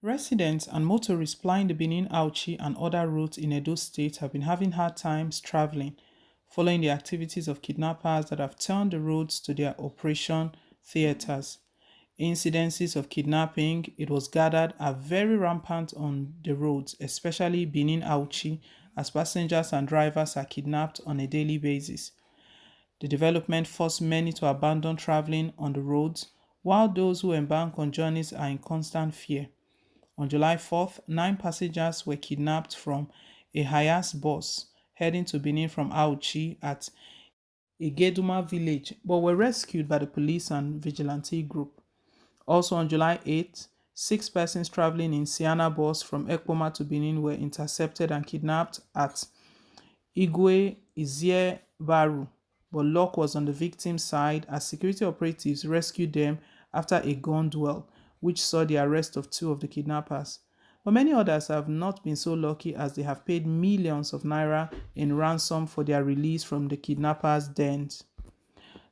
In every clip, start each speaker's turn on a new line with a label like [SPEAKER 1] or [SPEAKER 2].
[SPEAKER 1] Residents and motorists plying the Benin Auchi and other routes in Edo State have been having hard times traveling following the activities of kidnappers that have turned the roads to their operation theaters. Incidences of kidnapping, it was gathered, are very rampant on the roads, especially Benin Auchi, as passengers and drivers are kidnapped on a daily basis. The development forced many to abandon traveling on the roads, while those who embark on journeys are in constant fear. On July 4th, 9 passengers were kidnapped from a Hayas bus heading to Benin from Auchi at Igeduma village, but were rescued by the police and vigilante group. Also on July 8th, 6 persons traveling in Siana bus from Ekpoma to Benin were intercepted and kidnapped at Igwe Izie Baru, but luck was on the victim's side as security operatives rescued them after a gun duel, which saw the arrest of 2 of the kidnappers. But many others have not been so lucky as they have paid millions of naira in ransom for their release from the kidnappers' dens.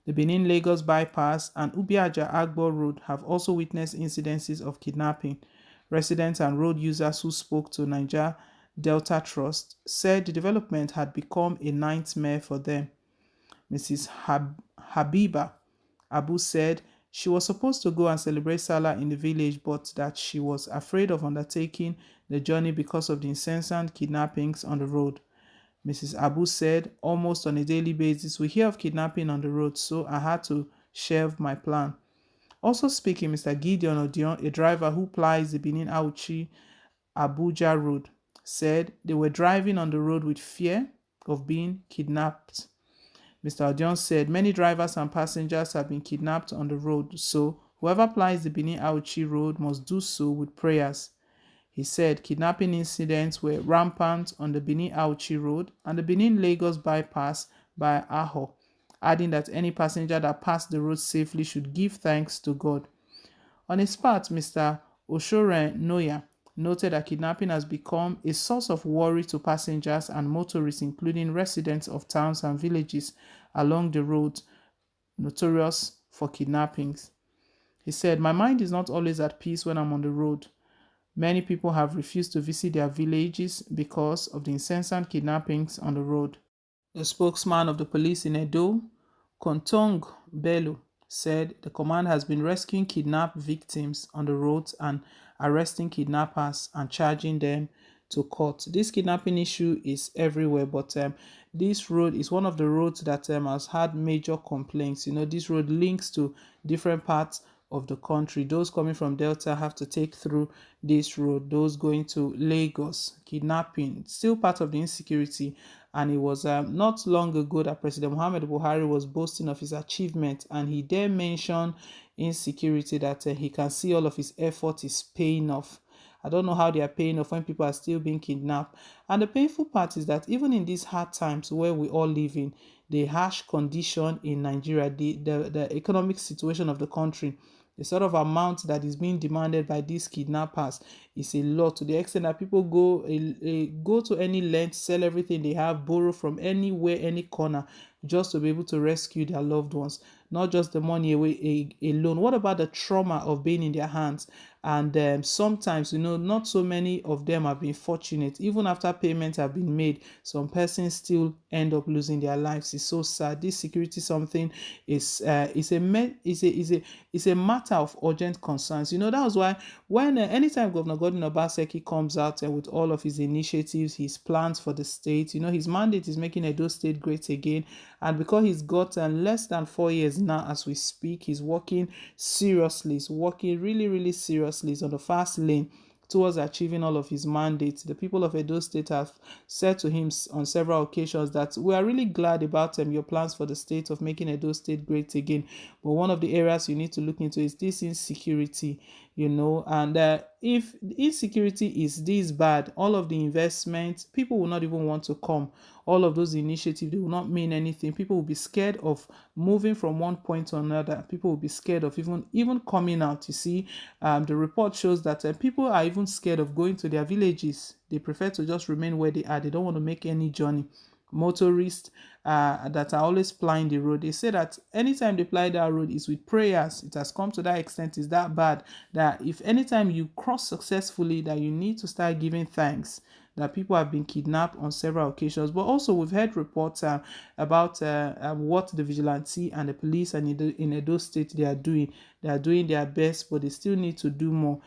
[SPEAKER 1] The Benin Lagos bypass and Ubiaja Agbo Road have also witnessed incidences of kidnapping. Residents and road users who spoke to Niger Delta Trust said the development had become a nightmare for them. Mrs. Habiba Abu said she was supposed to go and celebrate Salah in the village, but that she was afraid of undertaking the journey because of the incessant kidnappings on the road. Mrs. Abu said, almost on a daily basis, we hear of kidnapping on the road, so I had to shelve my plan. Also speaking, Mr. Gideon Odion, a driver who plies the Benin Auchi Abuja road, said they were driving on the road with fear of being kidnapped. Mr. Odion said many drivers and passengers have been kidnapped on the road, so whoever plies the Benin Auchi road must do so with prayers. He said kidnapping incidents were rampant on the Benin Auchi Road and the Benin Lagos bypass by Aho, adding that any passenger that passed the road safely should give thanks to God. On his part, Mr. Oshoren Noya noted that kidnapping has become a source of worry to passengers and motorists, including residents of towns and villages along the road notorious for kidnappings. He said, my mind is not always at peace when I'm on the road. Many people have refused to visit their villages because of the incessant kidnappings on the road. The spokesman of the police in Edo, Kontong Bello, said the command has been rescuing kidnapped victims on the roads and arresting kidnappers and charging them to court. This kidnapping issue is everywhere, but this road is one of the roads that has had major complaints. This road links to different parts of the country. Those coming from Delta have to take through this road. Those going to Lagos, kidnapping, still part of the insecurity. And it was not long ago that President Muhammad Buhari was boasting of his achievement, and he dare mention insecurity, that he can see all of his effort is paying off. I don't know how they are paying off when people are still being kidnapped. And the painful part is that even in these hard times where we all live in, the harsh condition in Nigeria, the economic situation of the country, the sort of amount that is being demanded by these kidnappers is a lot, to the extent that people go to any length, sell everything they have, borrow from anywhere, any corner, just to be able to rescue their loved ones. Not just the money away alone. What about the trauma of being in their hands? And sometimes, not so many of them have been fortunate. Even after payments have been made, some persons still end up losing their lives. It's so sad. This security something is a matter of urgent concerns. That was why when anytime Governor Godwin Obaseki comes out with all of his initiatives, his plans for the state, his mandate is making Edo State great again. And because he's got less than 4 years now as we speak, he's working seriously. He's working really, really seriously. He's on the fast lane towards achieving all of his mandates. The people of Edo State have said to him on several occasions that we are really glad about your plans for the state of making Edo State great again. But one of the areas you need to look into is this insecurity, and if insecurity is this bad, all of the investments, people will not even want to come. All of those initiatives, they will not mean anything. People will be scared of moving from one point to another. People will be scared of even coming out. You see, the report shows that people are even scared of going to their villages. They prefer to just remain where they are. They don't want to make any journey. motorists that are always plying the road. They say that anytime they ply that road is with prayers. It has come to that extent, is that bad, that if anytime you cross successfully, that you need to start giving thanks, that people have been kidnapped on several occasions. But also we've heard reports about what the vigilante and the police and in Edo State they are doing. They are doing their best, but they still need to do more.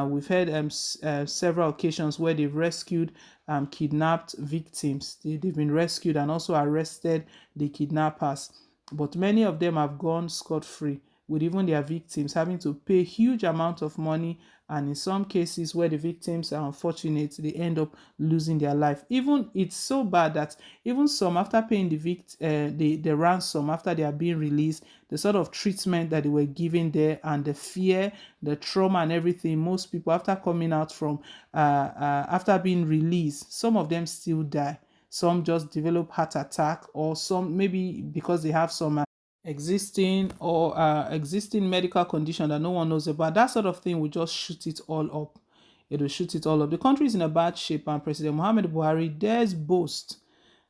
[SPEAKER 1] We've heard several occasions where they've rescued kidnapped victims. They've been rescued and also arrested the kidnappers. But many of them have gone scot-free, with even their victims having to pay huge amount of money, and in some cases where the victims are unfortunate, they end up losing their life. Even it's so bad that even some, after paying the ransom, after they are being released, the sort of treatment that they were given there and the fear, the trauma and everything, most people after coming out from after being released, some of them still die. Some just develop heart attack, or some maybe because they have some existing medical condition that no one knows about. That sort of thing will just shoot it all up. It will shoot it all up. The country is in a bad shape, and President Muhammad Buhari dares boast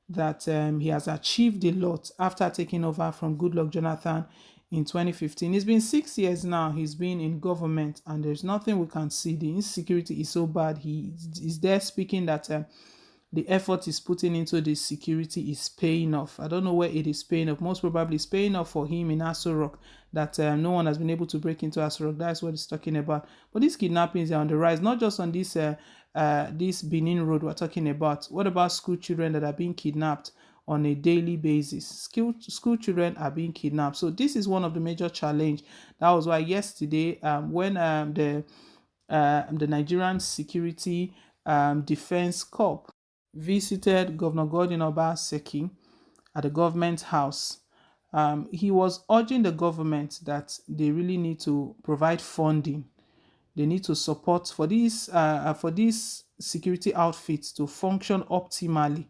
[SPEAKER 1] that he has achieved a lot after taking over from Goodluck Jonathan in 2015. It's been 6 years now he's been in government, and there's nothing we can see. The insecurity is so bad. He is there speaking that the effort he's putting into this security is paying off. I don't know where it is paying off. Most probably it's paying off for him in Aso Rock, that no one has been able to break into Aso Rock. That's what he's talking about. But these kidnappings are on the rise, not just on this Benin road we're talking about. What about school children that are being kidnapped on a daily basis? School children are being kidnapped. So this is one of the major challenge. That was why yesterday, when the Nigerian Security Defense Corps visited Governor Godwin Obaseki at the government house, he was urging the government that they really need to provide funding. They need to support for these security outfits to function optimally.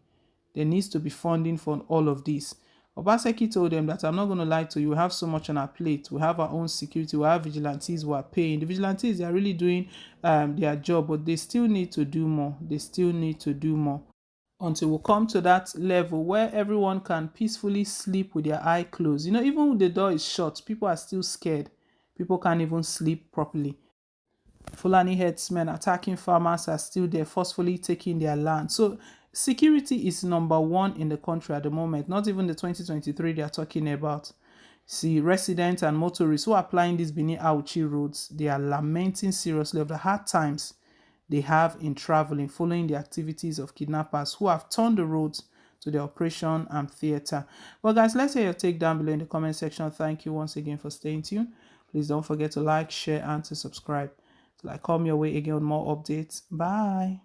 [SPEAKER 1] There needs to be funding for all of this. Obaseki told them that, I'm not going to lie to you, we have so much on our plate. We have our own security, we have vigilantes who are paying. The vigilantes, they are really doing their job, but they still need to do more. They still need to do more until we come to that level where everyone can peacefully sleep with their eye closed. Even when the door is shut, people are still scared. People can't even sleep properly. Fulani herdsmen attacking farmers are still there, forcefully taking their land. So security is number one in the country at the moment, not even the 2023 they are talking about. See, residents and motorists who are applying these Benin Auchi roads, they are lamenting seriously of the hard times they have in traveling, following the activities of kidnappers who have turned the roads to their operation and theater. Well, guys, let's hear your take down below in the comment section. Thank you once again for staying tuned. Please don't forget to like, share, and to subscribe. Till I come your way again with more updates. Bye.